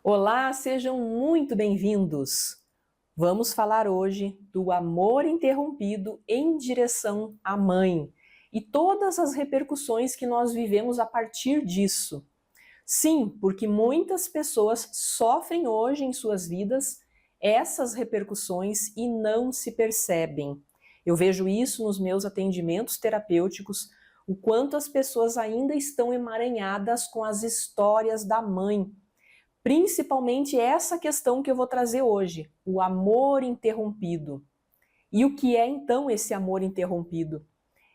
Olá, sejam muito bem-vindos! Vamos falar hoje do amor interrompido em direção à mãe e todas as repercussões que nós vivemos a partir disso. Sim, porque muitas pessoas sofrem hoje em suas vidas essas repercussões e não se percebem. Eu vejo isso nos meus atendimentos terapêuticos, o quanto as pessoas ainda estão emaranhadas com as histórias da mãe. Principalmente essa questão que eu vou trazer hoje, o amor interrompido. E o que é então esse amor interrompido?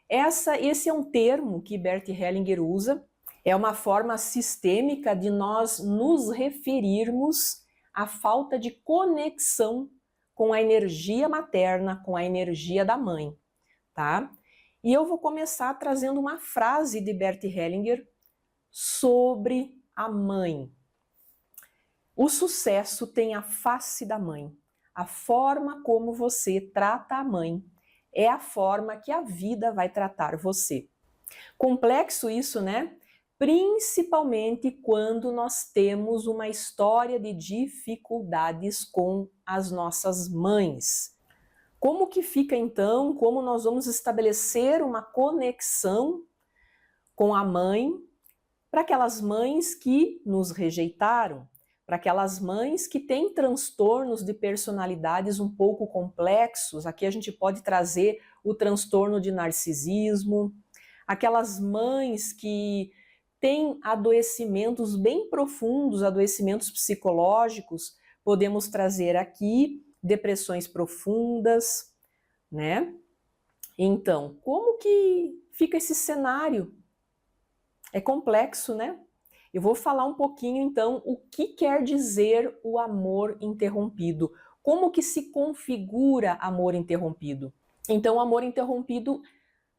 Esse é um termo que Bert Hellinger usa, é uma forma sistêmica de nós nos referirmos à falta de conexão com a energia materna, com a energia da mãe, tá? E eu vou começar trazendo uma frase de Bert Hellinger sobre a mãe. O sucesso tem a face da mãe. A forma como você trata a mãe é a forma que a vida vai tratar você. Complexo isso, né? Principalmente quando nós temos uma história de dificuldades com as nossas mães. Como que fica então? Como nós vamos estabelecer uma conexão com a mãe para aquelas mães que nos rejeitaram? Para aquelas mães que têm transtornos de personalidades um pouco complexos, aqui a gente pode trazer o transtorno de narcisismo, aquelas mães que têm adoecimentos bem profundos, adoecimentos psicológicos, podemos trazer aqui depressões profundas, né? Então, como que fica esse cenário? É complexo, né? Eu vou falar um pouquinho, então, o que quer dizer o amor interrompido. Como que se configura amor interrompido? Então, o amor interrompido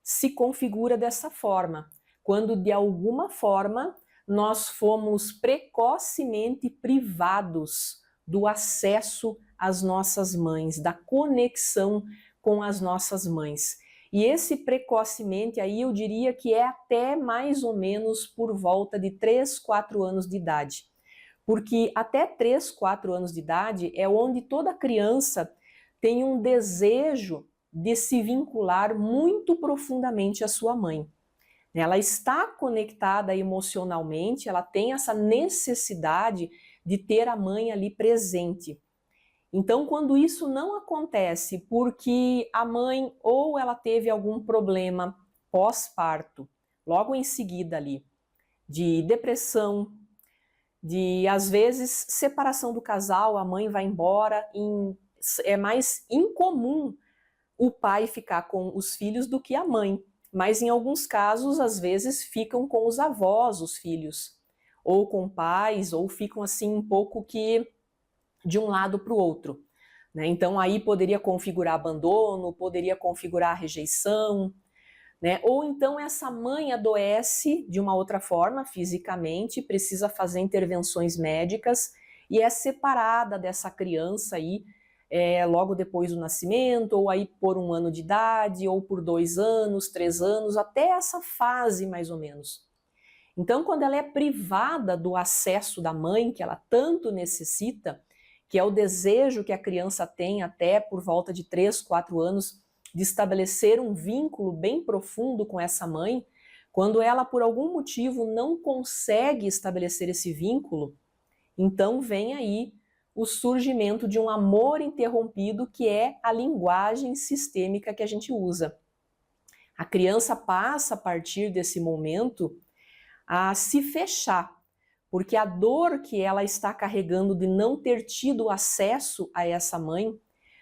se configura dessa forma. Quando, de alguma forma, nós fomos precocemente privados do acesso às nossas mães, da conexão com as nossas mães. E esse precocemente aí eu diria que é até mais ou menos por volta de 3, 4 anos de idade. Porque até 3, 4 anos de idade é onde toda criança tem um desejo de se vincular muito profundamente à sua mãe. Ela está conectada emocionalmente, ela tem essa necessidade de ter a mãe ali presente. Então, quando isso não acontece porque a mãe ou ela teve algum problema pós-parto, logo em seguida ali, de depressão, de às vezes separação do casal, a mãe vai embora, é mais incomum o pai ficar com os filhos do que a mãe, mas em alguns casos, às vezes, ficam com os avós os filhos, ou com pais, ou ficam assim um pouco que de um lado para o outro, né? Então aí poderia configurar abandono, poderia configurar rejeição, né? Ou então essa mãe adoece de uma outra forma fisicamente, precisa fazer intervenções médicas e é separada dessa criança aí logo depois do nascimento, ou aí por 1 ano de idade, ou por 2 anos, 3 anos, até essa fase mais ou menos. Então, quando ela é privada do acesso da mãe, que ela tanto necessita, que é o desejo que a criança tem até por volta de 3, 4 anos, de estabelecer um vínculo bem profundo com essa mãe, quando ela por algum motivo não consegue estabelecer esse vínculo, então vem aí o surgimento de um amor interrompido, que é a linguagem sistêmica que a gente usa. A criança passa a partir desse momento a se fechar, porque a dor que ela está carregando de não ter tido acesso a essa mãe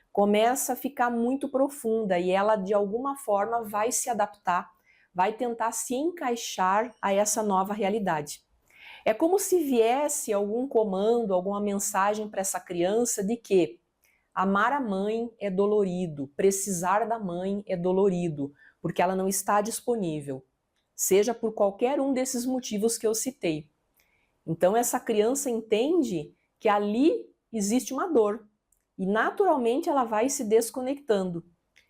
começa a ficar muito profunda e ela de alguma forma vai se adaptar, vai tentar se encaixar a essa nova realidade. É como se viesse algum comando, alguma mensagem para essa criança de que amar a mãe é dolorido, precisar da mãe é dolorido, porque ela não está disponível, seja por qualquer um desses motivos que eu citei. Então essa criança entende que ali existe uma dor e naturalmente ela vai se desconectando.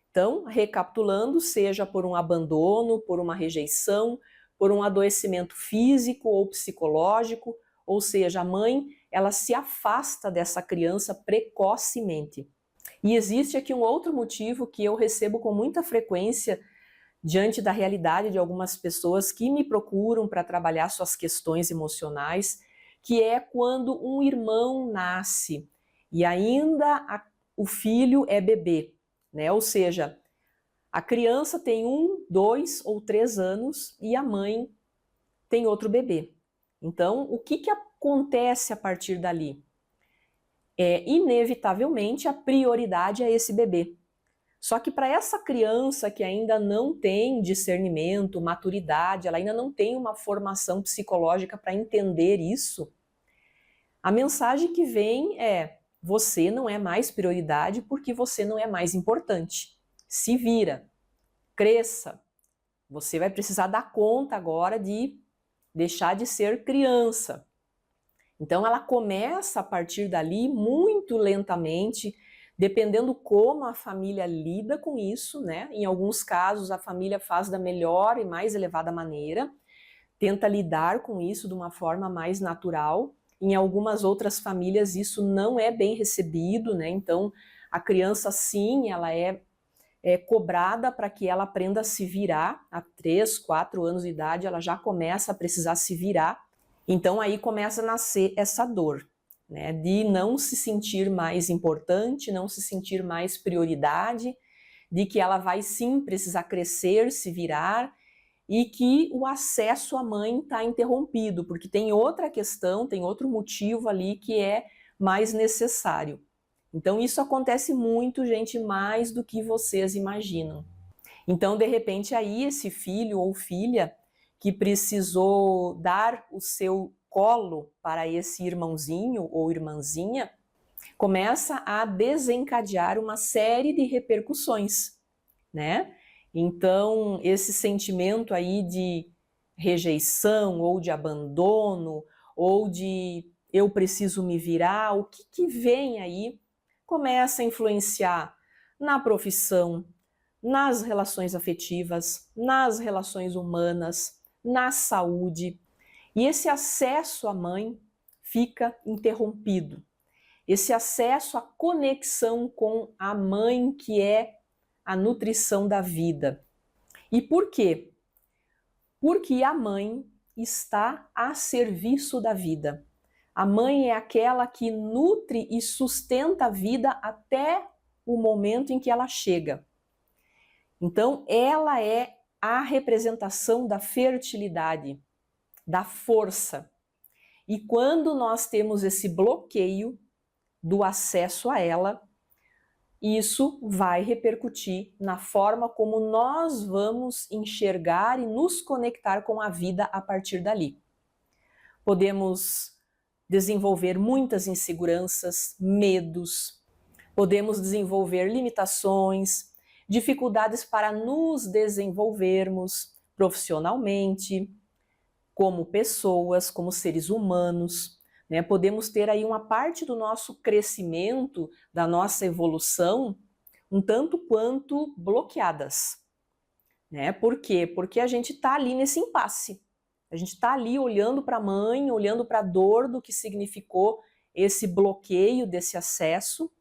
Então, recapitulando, seja por um abandono, por uma rejeição, por um adoecimento físico ou psicológico, ou seja, a mãe ela se afasta dessa criança precocemente. E existe aqui um outro motivo que eu recebo com muita frequência diante da realidade de algumas pessoas que me procuram para trabalhar suas questões emocionais, que é quando um irmão nasce e ainda o filho é bebê, né? Ou seja, a criança tem 1, 2 ou 3 anos e a mãe tem outro bebê. Então, o que acontece a partir dali? Inevitavelmente, a prioridade é esse bebê. Só que para essa criança que ainda não tem discernimento, maturidade, ela ainda não tem uma formação psicológica para entender isso, a mensagem que vem é: você não é mais prioridade porque você não é mais importante. Se vira, cresça. Você vai precisar dar conta agora de deixar de ser criança. Então ela começa a partir dali muito lentamente, dependendo como a família lida com isso, né? Em alguns casos a família faz da melhor e mais elevada maneira, tenta lidar com isso de uma forma mais natural. Em algumas outras famílias isso não é bem recebido, né? Então a criança sim, ela é cobrada para que ela aprenda a se virar. A 3, 4 anos de idade ela já começa a precisar se virar. Então aí começa a nascer essa dor, né, de não se sentir mais importante, não se sentir mais prioridade, de que ela vai sim precisar crescer, se virar, e que o acesso à mãe está interrompido, porque tem outra questão, tem outro motivo ali que é mais necessário. Então isso acontece muito, gente, mais do que vocês imaginam. Então, de repente, aí esse filho ou filha que precisou dar o seu colo para esse irmãozinho ou irmãzinha, começa a desencadear uma série de repercussões, né? Então, esse sentimento aí de rejeição ou de abandono ou de eu preciso me virar, o que vem aí começa a influenciar na profissão, nas relações afetivas, nas relações humanas, na saúde. E esse acesso à mãe fica interrompido. Esse acesso à conexão com a mãe, que é a nutrição da vida. E por quê? Porque a mãe está a serviço da vida. A mãe é aquela que nutre e sustenta a vida até o momento em que ela chega. Então, ela é a representação da fertilidade, da força. E quando nós temos esse bloqueio do acesso a ela, isso vai repercutir na forma como nós vamos enxergar e nos conectar com a vida a partir dali. Podemos desenvolver muitas inseguranças, medos, podemos desenvolver limitações, dificuldades para nos desenvolvermos profissionalmente, como pessoas, como seres humanos, né? Podemos ter aí uma parte do nosso crescimento, da nossa evolução, um tanto quanto bloqueadas, né? Por quê? Porque a gente está ali nesse impasse. A gente está ali olhando para a mãe, olhando para a dor do que significou esse bloqueio desse acesso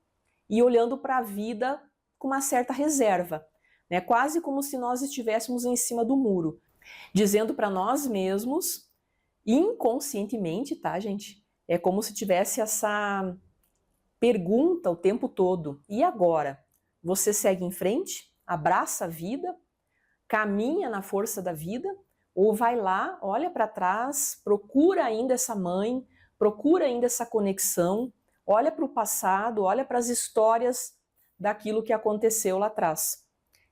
e olhando para a vida com uma certa reserva, né? Quase como se nós estivéssemos em cima do muro, dizendo para nós mesmos, inconscientemente, tá, gente? É como se tivesse essa pergunta o tempo todo: e agora? Você segue em frente? Abraça a vida? Caminha na força da vida? Ou vai lá, olha para trás, procura ainda essa mãe, procura ainda essa conexão, olha para o passado, olha para as histórias daquilo que aconteceu lá atrás.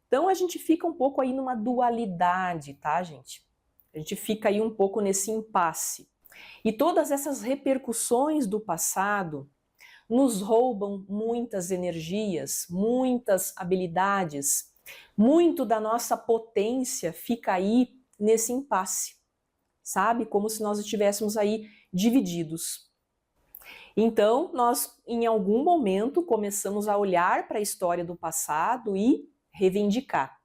Então a gente fica um pouco aí numa dualidade, tá, gente? A gente fica aí um pouco nesse impasse. E todas essas repercussões do passado nos roubam muitas energias, muitas habilidades, muito da nossa potência fica aí nesse impasse, sabe? Como se nós estivéssemos aí divididos. Então, nós em algum momento começamos a olhar para a história do passado e reivindicar,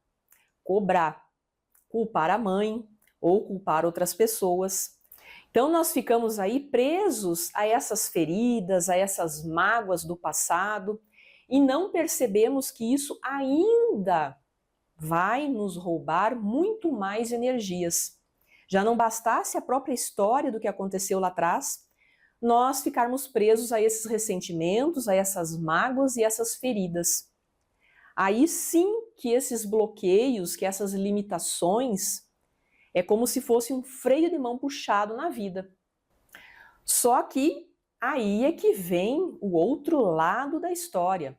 cobrar, culpar a mãe ou culpar outras pessoas. Então nós ficamos aí presos a essas feridas, a essas mágoas do passado e não percebemos que isso ainda vai nos roubar muito mais energias. Já não bastasse a própria história do que aconteceu lá atrás, nós ficarmos presos a esses ressentimentos, a essas mágoas e essas feridas. Aí sim que esses bloqueios, que essas limitações, é como se fosse um freio de mão puxado na vida. Só que aí é que vem o outro lado da história.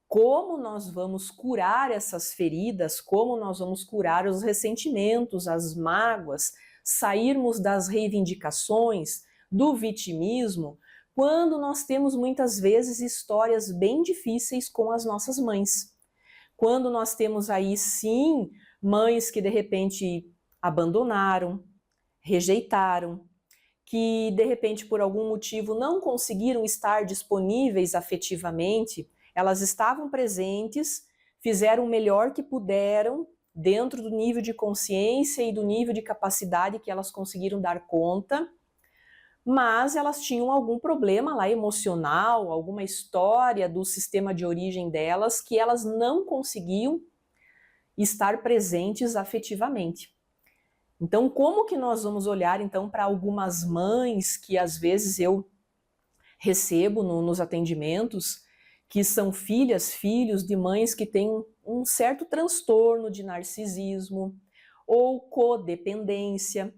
Como nós vamos curar essas feridas, como nós vamos curar os ressentimentos, as mágoas, sairmos das reivindicações, do vitimismo, quando nós temos muitas vezes histórias bem difíceis com as nossas mães. Quando nós temos aí sim mães que de repente abandonaram, rejeitaram, que de repente por algum motivo não conseguiram estar disponíveis afetivamente, elas estavam presentes, fizeram o melhor que puderam dentro do nível de consciência e do nível de capacidade que elas conseguiram dar conta, mas elas tinham algum problema lá emocional, alguma história do sistema de origem delas que elas não conseguiam estar presentes afetivamente. Então, como que nós vamos olhar então para algumas mães que às vezes eu recebo nos atendimentos, que são filhas, filhos de mães que têm um certo transtorno de narcisismo ou codependência.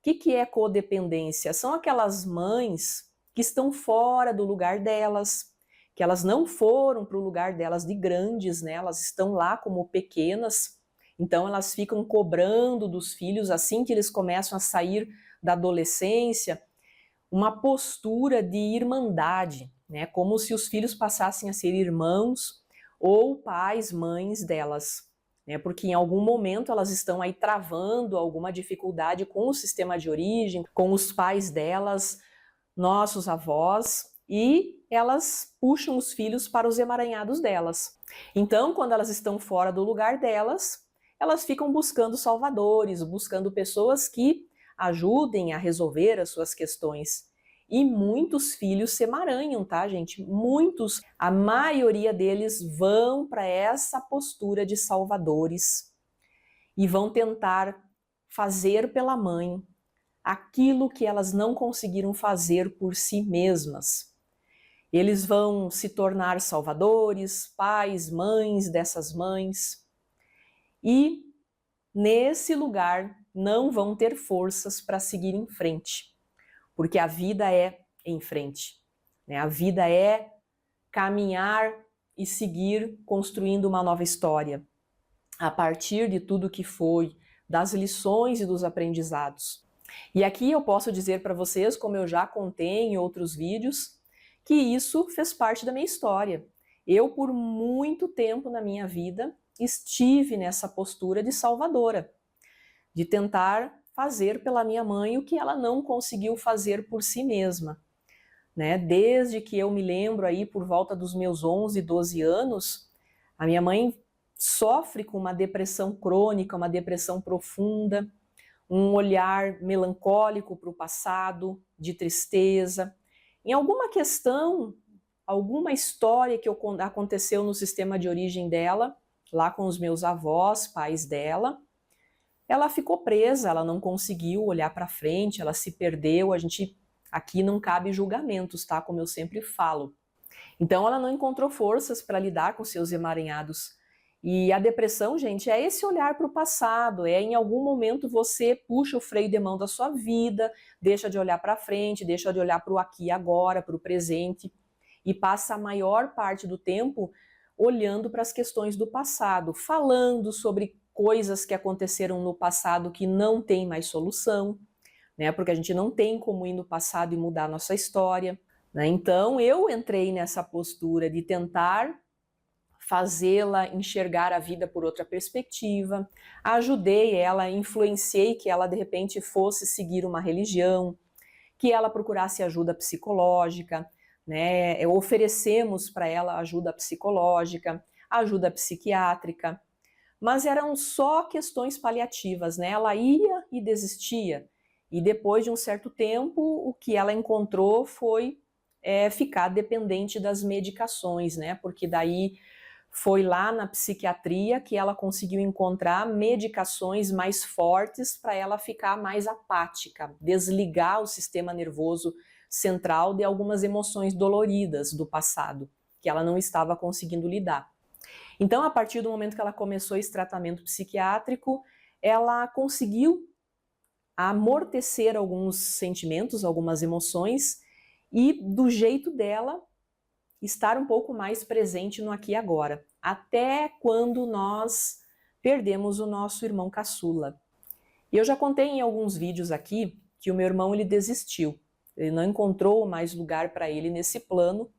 O que é codependência? São aquelas mães que estão fora do lugar delas, que elas não foram para o lugar delas de grandes, né? Elas estão lá como pequenas, então elas ficam cobrando dos filhos assim que eles começam a sair da adolescência, uma postura de irmandade, né? Como se os filhos passassem a ser irmãos ou pais, mães delas. Porque em algum momento elas estão aí travando alguma dificuldade com o sistema de origem, com os pais delas, nossos avós, e elas puxam os filhos para os emaranhados delas. Então, quando elas estão fora do lugar delas, elas ficam buscando salvadores, buscando pessoas que ajudem a resolver as suas questões. E muitos filhos se emaranham, tá, gente? Muitos, a maioria deles vão para essa postura de salvadores e vão tentar fazer pela mãe aquilo que elas não conseguiram fazer por si mesmas. Eles vão se tornar salvadores, pais, mães dessas mães e nesse lugar não vão ter forças para seguir em frente. Porque a vida é em frente, né? A vida é caminhar e seguir construindo uma nova história, a partir de tudo que foi, das lições e dos aprendizados. E aqui eu posso dizer para vocês, como eu já contei em outros vídeos, que isso fez parte da minha história. Eu, por muito tempo na minha vida, estive nessa postura de salvadora, de tentar fazer pela minha mãe o que ela não conseguiu fazer por si mesma. Né? Desde que eu me lembro aí por volta dos meus 11, 12 anos, a minha mãe sofre com uma depressão crônica, uma depressão profunda, um olhar melancólico para o passado, de tristeza. Em alguma questão, alguma história que aconteceu no sistema de origem dela, lá com os meus avós, pais dela, ela ficou presa, ela não conseguiu olhar para frente, ela se perdeu. A gente aqui não cabe julgamentos, tá? Como eu sempre falo. Então ela não encontrou forças para lidar com seus emaranhados. E a depressão, gente, é esse olhar para o passado, é em algum momento você puxa o freio de mão da sua vida, deixa de olhar para frente, deixa de olhar para o aqui e agora, para o presente, e passa a maior parte do tempo olhando para as questões do passado, falando sobre coisas que aconteceram no passado que não tem mais solução, né? Porque a gente não tem como ir no passado e mudar a nossa história, né? Então eu entrei nessa postura de tentar fazê-la enxergar a vida por outra perspectiva, ajudei ela, influenciei que ela de repente fosse seguir uma religião, que ela procurasse ajuda psicológica, né? Oferecemos para ela ajuda psicológica, ajuda psiquiátrica, mas eram só questões paliativas, né? Ela ia e desistia. E depois de um certo tempo, o que ela encontrou foi ficar dependente das medicações, né? Porque daí foi lá na psiquiatria que ela conseguiu encontrar medicações mais fortes para ela ficar mais apática, desligar o sistema nervoso central de algumas emoções doloridas do passado, que ela não estava conseguindo lidar. Então, a partir do momento que ela começou esse tratamento psiquiátrico, ela conseguiu amortecer alguns sentimentos, algumas emoções, e do jeito dela, estar um pouco mais presente no aqui e agora, até quando nós perdemos o nosso irmão caçula. E eu já contei em alguns vídeos aqui que o meu irmão ele desistiu, ele não encontrou mais lugar para ele nesse plano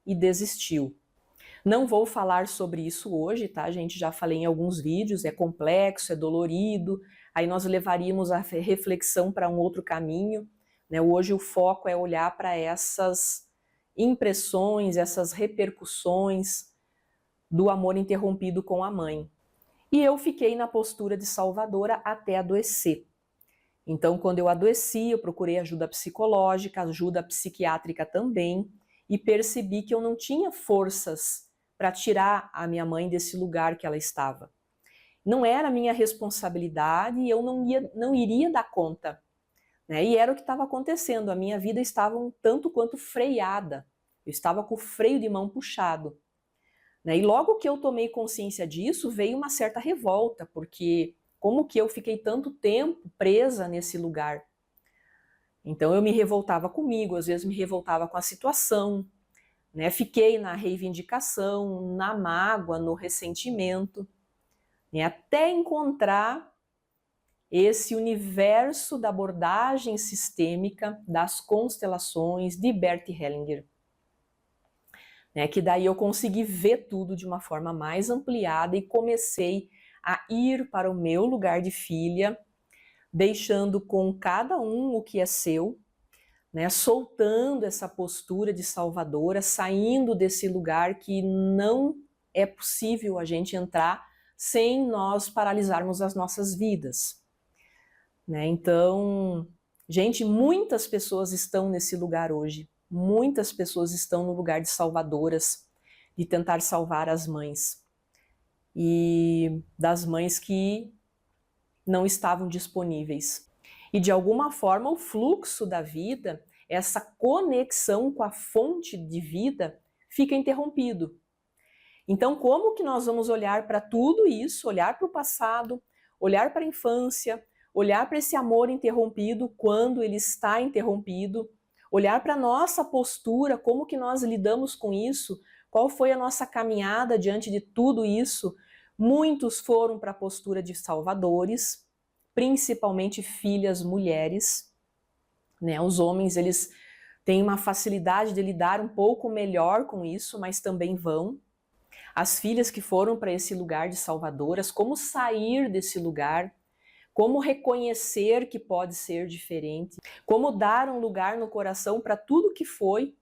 e desistiu. Não vou falar sobre isso hoje, tá, gente? Já falei em alguns vídeos, é complexo, é dolorido, aí nós levaríamos a reflexão para um outro caminho, né? Hoje o foco é olhar para essas impressões, essas repercussões do amor interrompido com a mãe. E eu fiquei na postura de salvadora até adoecer. Então, quando eu adoeci, eu procurei ajuda psicológica, ajuda psiquiátrica também, e percebi que eu não tinha forças para tirar a minha mãe desse lugar que ela estava. Não era minha responsabilidade e eu não iria dar conta. Né? E era o que estava acontecendo, a minha vida estava um tanto quanto freada, eu estava com o freio de mão puxado. Né? E logo que eu tomei consciência disso, veio uma certa revolta, porque como que eu fiquei tanto tempo presa nesse lugar? Então eu me revoltava comigo, às vezes me revoltava com a situação, né? Fiquei na reivindicação, na mágoa, no ressentimento, né? Até encontrar esse universo da abordagem sistêmica das constelações de Bert Hellinger. Né? Que daí eu consegui ver tudo de uma forma mais ampliada e comecei a ir para o meu lugar de filha, deixando com cada um o que é seu, né, soltando essa postura de salvadora, saindo desse lugar que não é possível a gente entrar sem nós paralisarmos as nossas vidas. Né? Então, gente, muitas pessoas estão nesse lugar hoje, muitas pessoas estão no lugar de salvadoras, de tentar salvar as mães, e das mães que não estavam disponíveis. E de alguma forma o fluxo da vida, essa conexão com a fonte de vida, fica interrompido. Então, como que nós vamos olhar para tudo isso, olhar para o passado, olhar para a infância, olhar para esse amor interrompido quando ele está interrompido, olhar para a nossa postura, como que nós lidamos com isso, qual foi a nossa caminhada diante de tudo isso? Muitos foram para a postura de salvadores, principalmente filhas mulheres, né? Os homens, eles têm uma facilidade de lidar um pouco melhor com isso, mas também vão. As filhas que foram para esse lugar de salvadoras, como sair desse lugar, como reconhecer que pode ser diferente, como dar um lugar no coração para tudo que foi,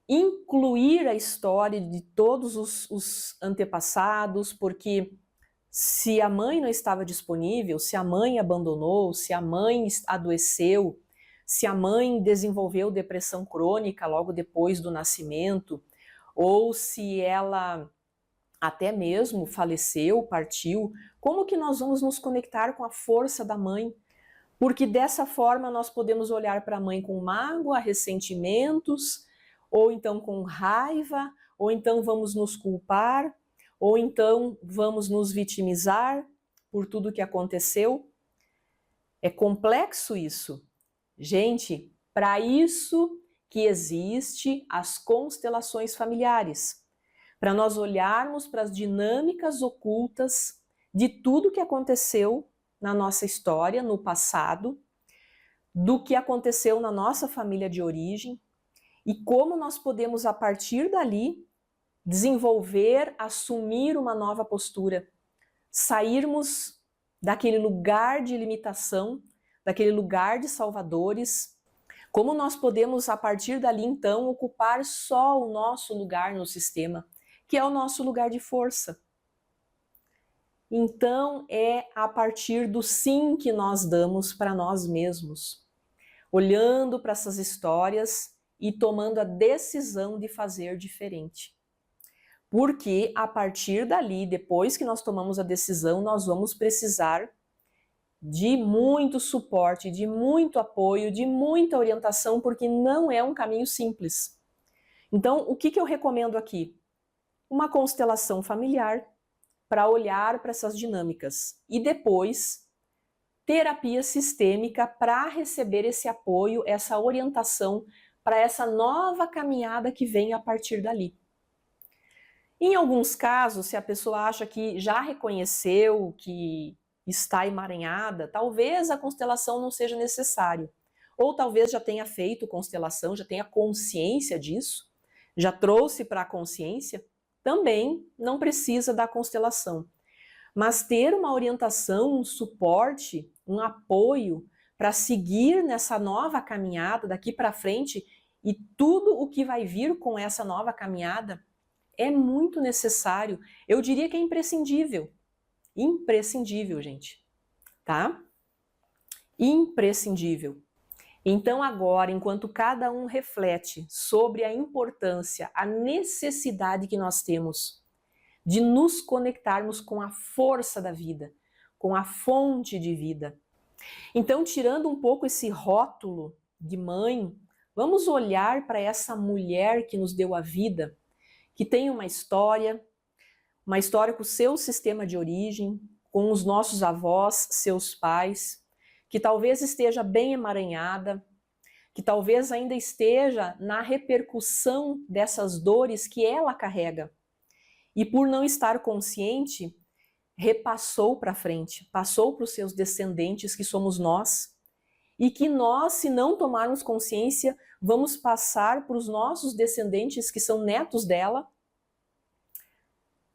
incluir a história de todos os antepassados, porque se a mãe não estava disponível, se a mãe abandonou, se a mãe adoeceu, se a mãe desenvolveu depressão crônica logo depois do nascimento, ou se ela até mesmo faleceu, partiu, como que nós vamos nos conectar com a força da mãe? Porque dessa forma nós podemos olhar para a mãe com mágoa, ressentimentos, ou então com raiva, ou então vamos nos culpar, ou então vamos nos vitimizar por tudo que aconteceu. É complexo isso. Gente, para isso que existe as constelações familiares. Para nós olharmos para as dinâmicas ocultas de tudo que aconteceu na nossa história, no passado, do que aconteceu na nossa família de origem e como nós podemos, a partir dali, desenvolver, assumir uma nova postura, sairmos daquele lugar de limitação, daquele lugar de salvadores, como nós podemos, a partir dali, então, ocupar só o nosso lugar no sistema, que é o nosso lugar de força. Então é a partir do sim que nós damos para nós mesmos, olhando para essas histórias e tomando a decisão de fazer diferente. Porque a partir dali, depois que nós tomamos a decisão, nós vamos precisar de muito suporte, de muito apoio, de muita orientação, porque não é um caminho simples. Então, o que eu recomendo aqui? Uma constelação familiar para olhar para essas dinâmicas e depois terapia sistêmica para receber esse apoio, essa orientação para essa nova caminhada que vem a partir dali. Em alguns casos, se a pessoa acha que já reconheceu que está emaranhada, talvez a constelação não seja necessário. Ou talvez já tenha feito constelação, já tenha consciência disso, já trouxe para a consciência, também não precisa da constelação. Mas ter uma orientação, um suporte, um apoio para seguir nessa nova caminhada daqui para frente e tudo o que vai vir com essa nova caminhada é muito necessário. Eu diria que é imprescindível. Imprescindível, gente. Tá? Imprescindível. Então agora, enquanto cada um reflete sobre a importância, a necessidade que nós temos de nos conectarmos com a força da vida, com a fonte de vida. Então, tirando um pouco esse rótulo de mãe, vamos olhar para essa mulher que nos deu a vida, que tem uma história com o seu sistema de origem, com os nossos avós, seus pais, que talvez esteja bem emaranhada, que talvez ainda esteja na repercussão dessas dores que ela carrega. E por não estar consciente, repassou para frente, passou para os seus descendentes, que somos nós, e que nós, se não tomarmos consciência, vamos passar para os nossos descendentes, que são netos dela.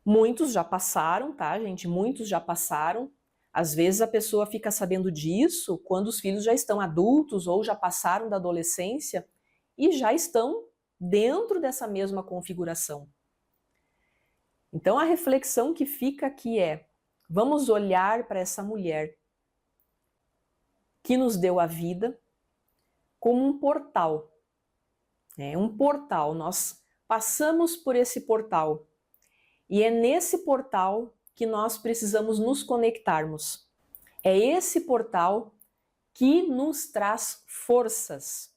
Muitos já passaram, tá, gente? Muitos já passaram. Às vezes a pessoa fica sabendo disso quando os filhos já estão adultos ou já passaram da adolescência e já estão dentro dessa mesma configuração. Então a reflexão que fica aqui é: vamos olhar para essa mulher que nos deu a vida como um portal. É um portal, nós passamos por esse portal e é nesse portal que nós precisamos nos conectarmos. É esse portal que nos traz forças.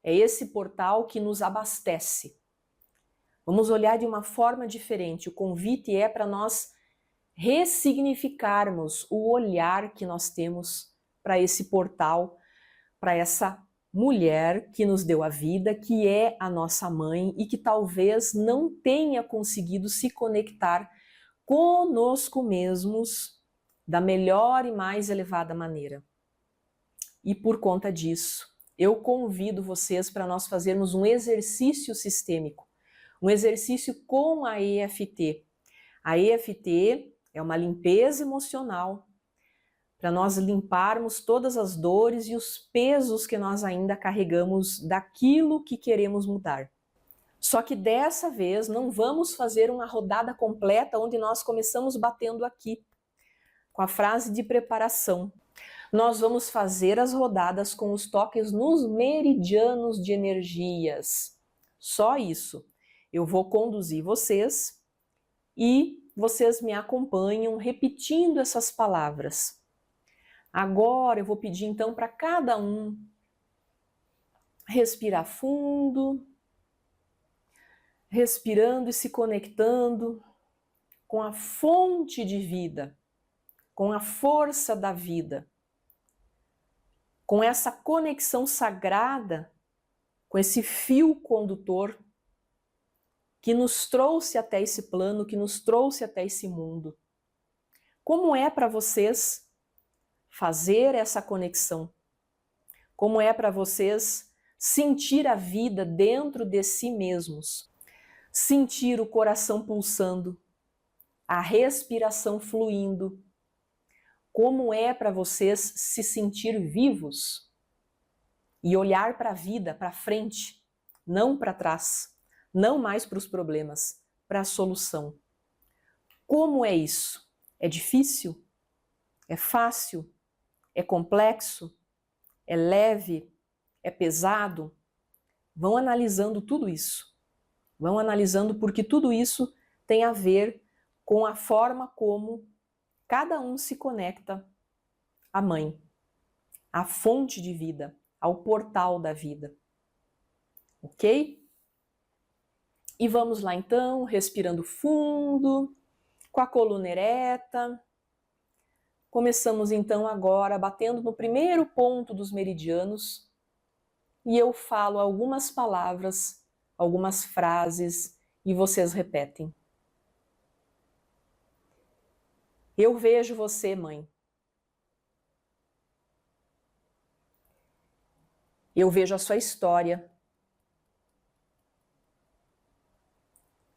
É esse portal que nos abastece. Vamos olhar de uma forma diferente. O convite é para nós ressignificarmos o olhar que nós temos para esse portal, para essa mulher que nos deu a vida, que é a nossa mãe e que talvez não tenha conseguido se conectar conosco mesmos da melhor e mais elevada maneira. E por conta disso, eu convido vocês para nós fazermos um exercício sistêmico, um exercício com a EFT. A EFT é uma limpeza emocional para nós limparmos todas as dores e os pesos que nós ainda carregamos daquilo que queremos mudar. Só que dessa vez não vamos fazer uma rodada completa onde nós começamos batendo aqui, com a frase de preparação. Nós vamos fazer as rodadas com os toques nos meridianos de energias. Só isso. Eu vou conduzir vocês e vocês me acompanham repetindo essas palavras. Agora eu vou pedir então para cada um respirar fundo, respirando e se conectando com a fonte de vida, com a força da vida, com essa conexão sagrada, com esse fio condutor que nos trouxe até esse plano, que nos trouxe até esse mundo. Como é para vocês fazer essa conexão? Como é para vocês sentir a vida dentro de si mesmos? Sentir o coração pulsando, a respiração fluindo. Como é para vocês se sentir vivos e olhar para a vida, para frente, não para trás, não mais para os problemas, para a solução? Como é isso? É difícil? É fácil? É complexo? É leve? É pesado? Vão analisando tudo isso. Vão analisando porque tudo isso tem a ver com a forma como cada um se conecta à mãe, à fonte de vida, ao portal da vida. Ok? E vamos lá então, respirando fundo, com a coluna ereta. Começamos então agora batendo no primeiro ponto dos meridianos e eu falo algumas palavras, algumas frases e vocês repetem. Eu vejo você, mãe. Eu vejo a sua história.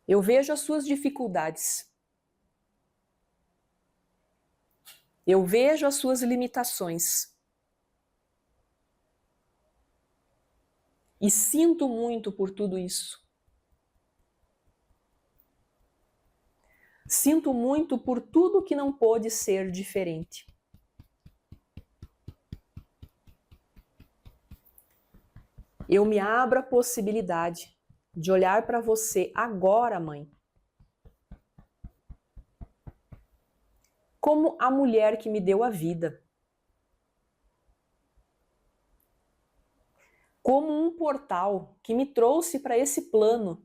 Eu vejo as suas dificuldades. Eu vejo as suas limitações. E sinto muito por tudo isso. Sinto muito por tudo que não pôde ser diferente. Eu me abro à possibilidade de olhar para você agora, mãe, como a mulher que me deu a vida. Como um portal que me trouxe para esse plano.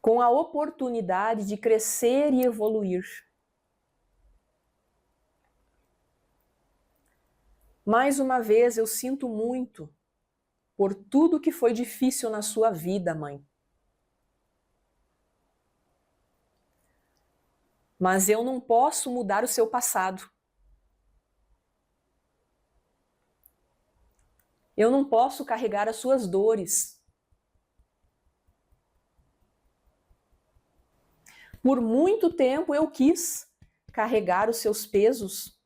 Com a oportunidade de crescer e evoluir. Mais uma vez, eu sinto muito por tudo que foi difícil na sua vida, mãe. Mas eu não posso mudar o seu passado. Eu não posso carregar as suas dores. Por muito tempo eu quis carregar os seus pesos.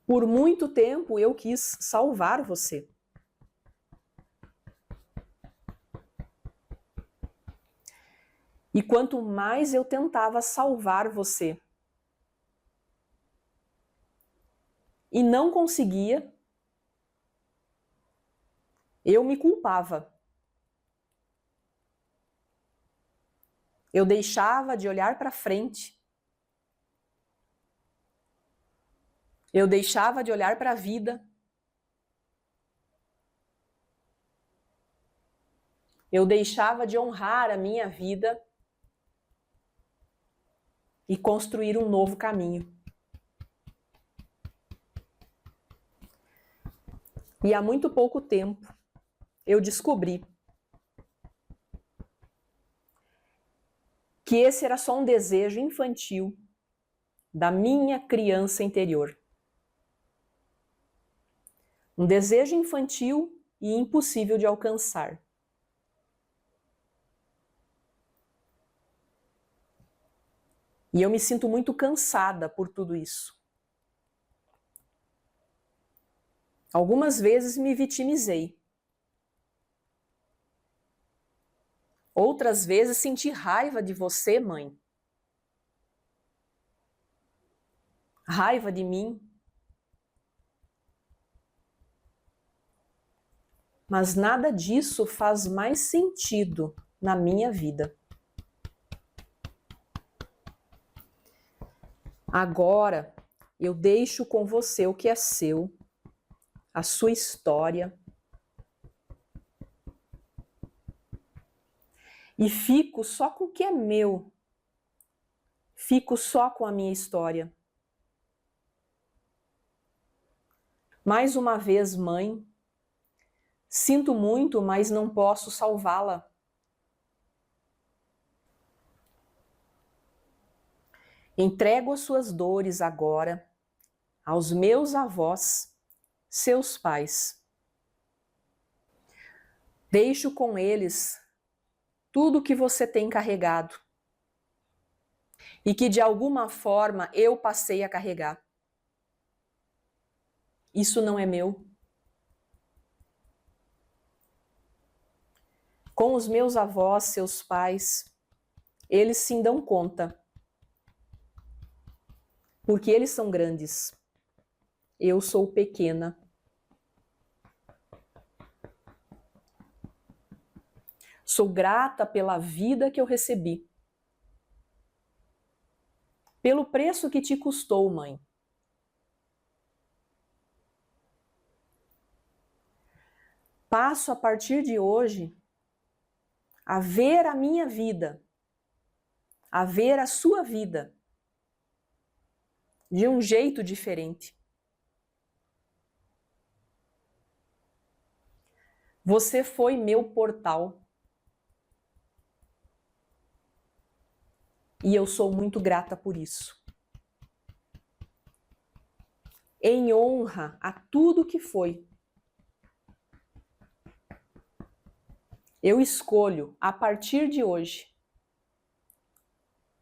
Por muito tempo eu quis salvar você. E quanto mais eu tentava salvar você e não conseguia, eu me culpava. Eu deixava de olhar para frente. Eu deixava de olhar para a vida. Eu deixava de honrar a minha vida e construir um novo caminho. E há muito pouco tempo eu descobri que esse era só um desejo infantil da minha criança interior. Um desejo infantil e impossível de alcançar. E eu me sinto muito cansada por tudo isso. Algumas vezes me vitimizei. Outras vezes senti raiva de você, mãe. Raiva de mim. Mas nada disso faz mais sentido na minha vida. Agora, eu deixo com você o que é seu, a sua história, e fico só com o que é meu. Fico só com a minha história. Mais uma vez, mãe, sinto muito, mas não posso salvá-la. Entrego as suas dores agora aos meus avós, seus pais. Deixo com eles tudo que você tem carregado e que de alguma forma eu passei a carregar. Isso não é meu. com os meus avós, seus pais, eles sim dão conta, porque eles são grandes. Eu sou pequena. Sou grata pela vida que eu recebi. Pelo preço que te custou, mãe. Passo a partir de hoje a ver a minha vida, a ver a sua vida de um jeito diferente. Você foi meu portal. E eu sou muito grata por isso. Em honra a tudo que foi, eu escolho, a partir de hoje,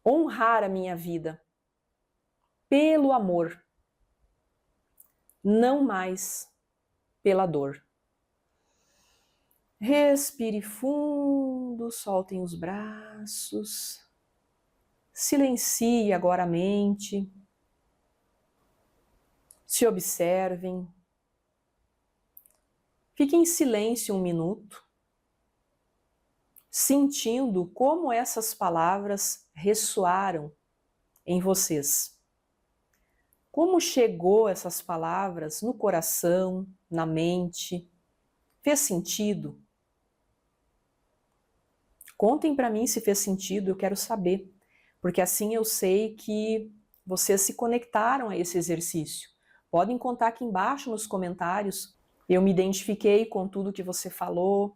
honrar a minha vida pelo amor, não mais pela dor. Respire fundo, soltem os braços, silencie agora a mente, se observem, fique em silêncio um minuto, sentindo como essas palavras ressoaram em vocês. Como chegou essas palavras no coração, na mente? Fez sentido? Contem para mim se fez sentido, eu quero saber, porque assim eu sei que vocês se conectaram a esse exercício. Podem contar aqui embaixo nos comentários, eu me identifiquei com tudo que você falou,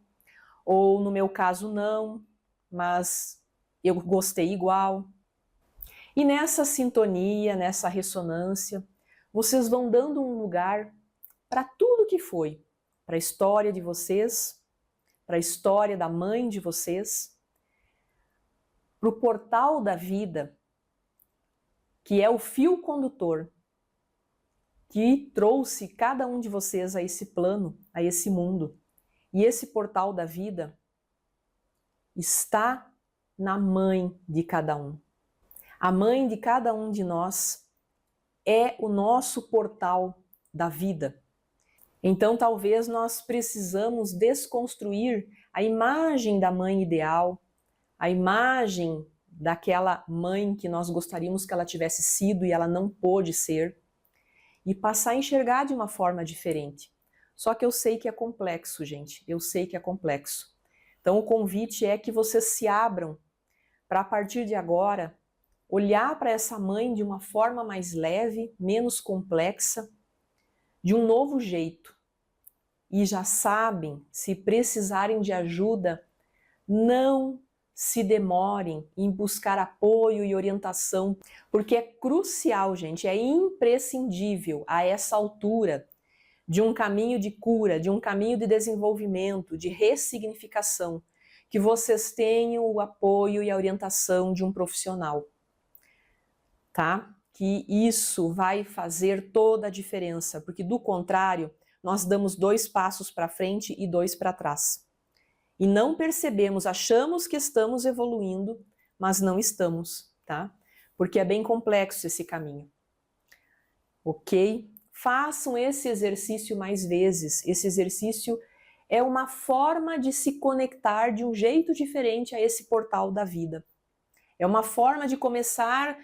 ou no meu caso não, mas eu gostei igual. E nessa sintonia, nessa ressonância, vocês vão dando um lugar para tudo que foi, para a história de vocês, para a história da mãe de vocês, para o portal da vida, que é o fio condutor que trouxe cada um de vocês a esse plano, a esse mundo. E esse portal da vida está na mãe de cada um. A mãe de cada um de nós é o nosso portal da vida. Então, talvez nós precisamos desconstruir a imagem da mãe ideal, a imagem daquela mãe que nós gostaríamos que ela tivesse sido e ela não pôde ser, e passar a enxergar de uma forma diferente. Só que eu sei que é complexo, gente, eu sei que é complexo. Então o convite é que vocês se abram para, a partir de agora, olhar para essa mãe de uma forma mais leve, menos complexa, de um novo jeito. E já sabem, se precisarem de ajuda, não se demorem em buscar apoio e orientação, porque é crucial, gente, é imprescindível a essa altura de um caminho de cura, de um caminho de desenvolvimento, de ressignificação, que vocês tenham o apoio e a orientação de um profissional, tá? Que isso vai fazer toda a diferença, porque do contrário, nós damos 2 passos para frente e 2 para trás. E não percebemos, achamos que estamos evoluindo, mas não estamos, tá? Porque é bem complexo esse caminho. Ok? Façam esse exercício mais vezes. Esse exercício é uma forma de se conectar de um jeito diferente a esse portal da vida. É uma forma de começar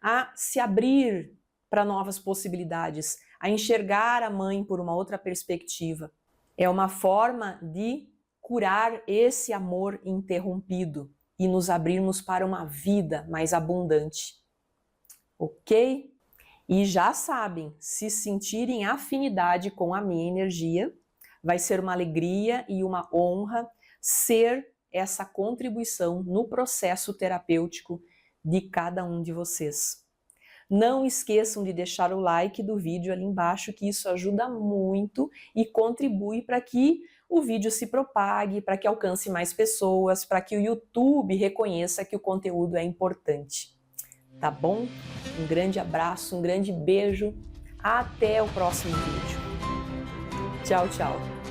a se abrir para novas possibilidades, a enxergar a mãe por uma outra perspectiva. É uma forma de curar esse amor interrompido e nos abrirmos para uma vida mais abundante. Ok? E já sabem, se sentirem afinidade com a minha energia, vai ser uma alegria e uma honra ser essa contribuição no processo terapêutico de cada um de vocês. Não esqueçam de deixar o like do vídeo ali embaixo, que isso ajuda muito e contribui para que o vídeo se propague, para que alcance mais pessoas, para que o YouTube reconheça que o conteúdo é importante. Tá bom? Um grande abraço, um grande beijo. Até o próximo vídeo. Tchau, tchau.